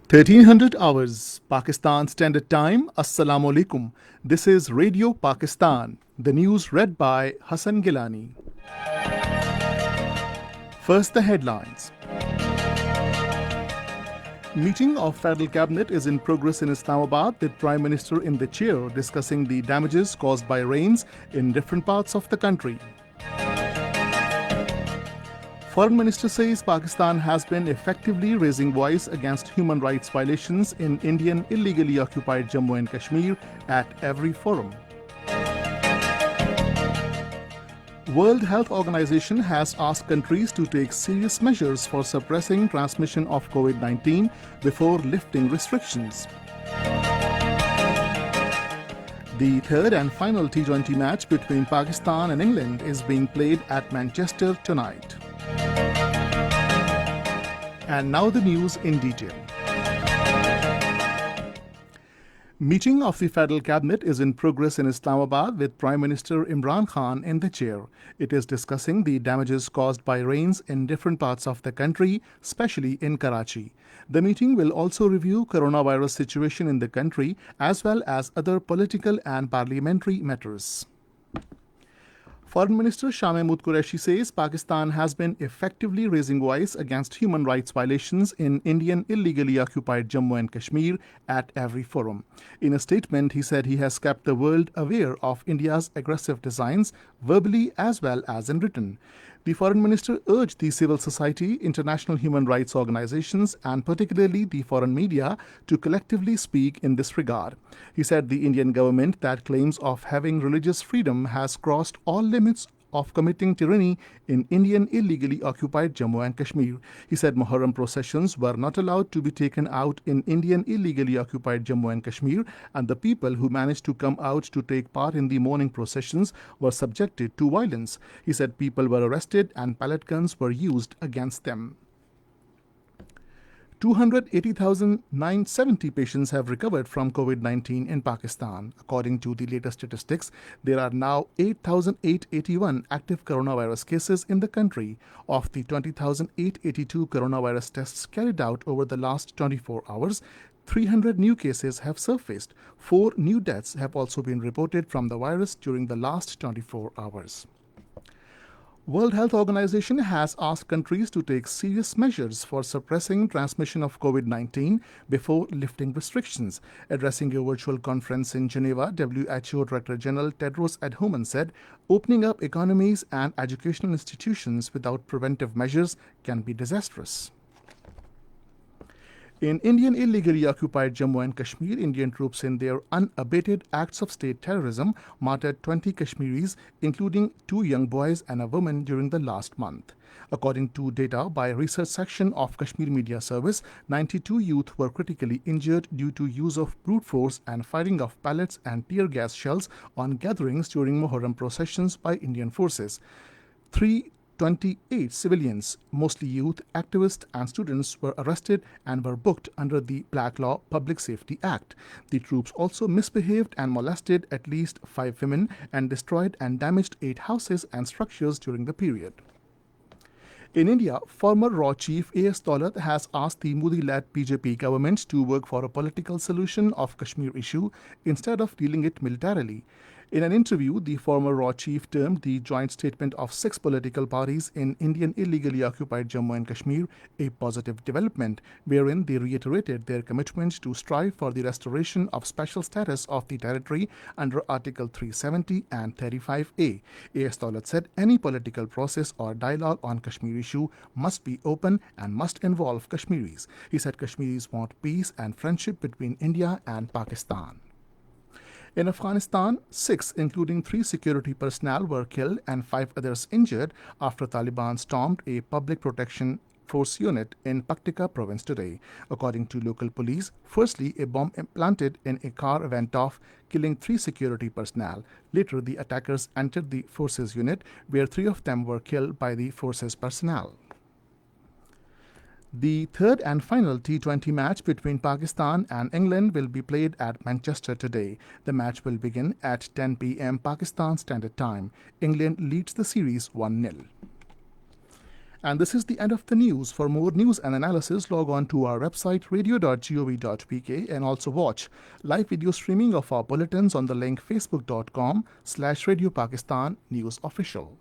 1300 hours, Pakistan Standard Time. Assalamu alaikum. This is Radio Pakistan. The news read by Hassan Gilani. First, the headlines. Meeting of Federal Cabinet is in progress in Islamabad with Prime Minister in the chair discussing the damages caused by rains in different parts of the country. Foreign Minister says Pakistan has been effectively raising voice against human rights violations in Indian illegally occupied Jammu and Kashmir at every forum. World Health Organization has asked countries to take serious measures for suppressing transmission of COVID-19 before lifting restrictions. The third and final T20 match between Pakistan and England is being played at Manchester tonight. And now the news in detail. Meeting of the Federal Cabinet is in progress in Islamabad with Prime Minister Imran Khan in the chair. It is discussing the damages caused by rains in different parts of the country, especially in Karachi. The meeting will also review coronavirus situation in the country as well as other political and parliamentary matters. Foreign Minister Shah Mahmood Qureshi says Pakistan has been effectively raising voice against human rights violations in Indian illegally occupied Jammu and Kashmir at every forum. In a statement, he said he has kept the world aware of India's aggressive designs, verbally as well as in written. The Foreign Minister urged the civil society, international human rights organizations, and particularly the foreign media to collectively speak in this regard. He said the Indian government that claims of having religious freedom has crossed all limits of committing tyranny in Indian illegally occupied Jammu and Kashmir. He said Muharram processions were not allowed to be taken out in Indian illegally occupied Jammu and Kashmir, and the people who managed to come out to take part in the mourning processions were subjected to violence. He said people were arrested and pellet guns were used against them. 280,970 patients have recovered from COVID-19 in Pakistan. According to the latest statistics, there are now 8,881 active coronavirus cases in the country. Of the 20,882 coronavirus tests carried out over the last 24 hours, 300 new cases have surfaced. 4 new deaths have also been reported from the virus during the last 24 hours. World Health Organization has asked countries to take serious measures for suppressing transmission of COVID-19 before lifting restrictions. Addressing a virtual conference in Geneva, WHO Director General Tedros Adhanom said, opening up economies and educational institutions without preventive measures can be disastrous. In Indian illegally occupied Jammu and Kashmir, Indian troops in their unabated acts of state terrorism martyred 20 Kashmiris, including 2 young boys and a woman during the last month. According to data by research section of Kashmir Media Service, 92 youth were critically injured due to use of brute force and firing of pellets and tear gas shells on gatherings during Muharram processions by Indian forces. 328 civilians, mostly youth, activists and students, were arrested and were booked under the Black Law Public Safety Act. The troops also misbehaved and molested at least 5 women and destroyed and damaged 8 houses and structures during the period. In India, former RAW chief A.S. Daulat has asked the Modi-led BJP government to work for a political solution of Kashmir issue instead of dealing it militarily. In an interview, the former RAW chief termed the joint statement of 6 political parties in Indian illegally occupied Jammu and Kashmir a positive development, wherein they reiterated their commitment to strive for the restoration of special status of the territory under Article 370 and 35A. A.S. Daulat said any political process or dialogue on Kashmir issue must be open and must involve Kashmiris. He said Kashmiris want peace and friendship between India and Pakistan. In Afghanistan, 6, including 3 security personnel, were killed and 5 others injured after Taliban stormed a public protection force unit in Paktika province today. According to local police, firstly, a bomb planted in a car went off, killing 3 security personnel. Later, the attackers entered the forces unit, where 3 of them were killed by the forces personnel. The third and final T20 match between Pakistan and England will be played at Manchester today. The match will begin at 10 p.m. Pakistan Standard Time. England leads the series 1-0. And this is the end of the news. For more news and analysis, log on to our website radio.gov.pk and also watch live video streaming of our bulletins on the link facebook.com/Radio Pakistan News Official.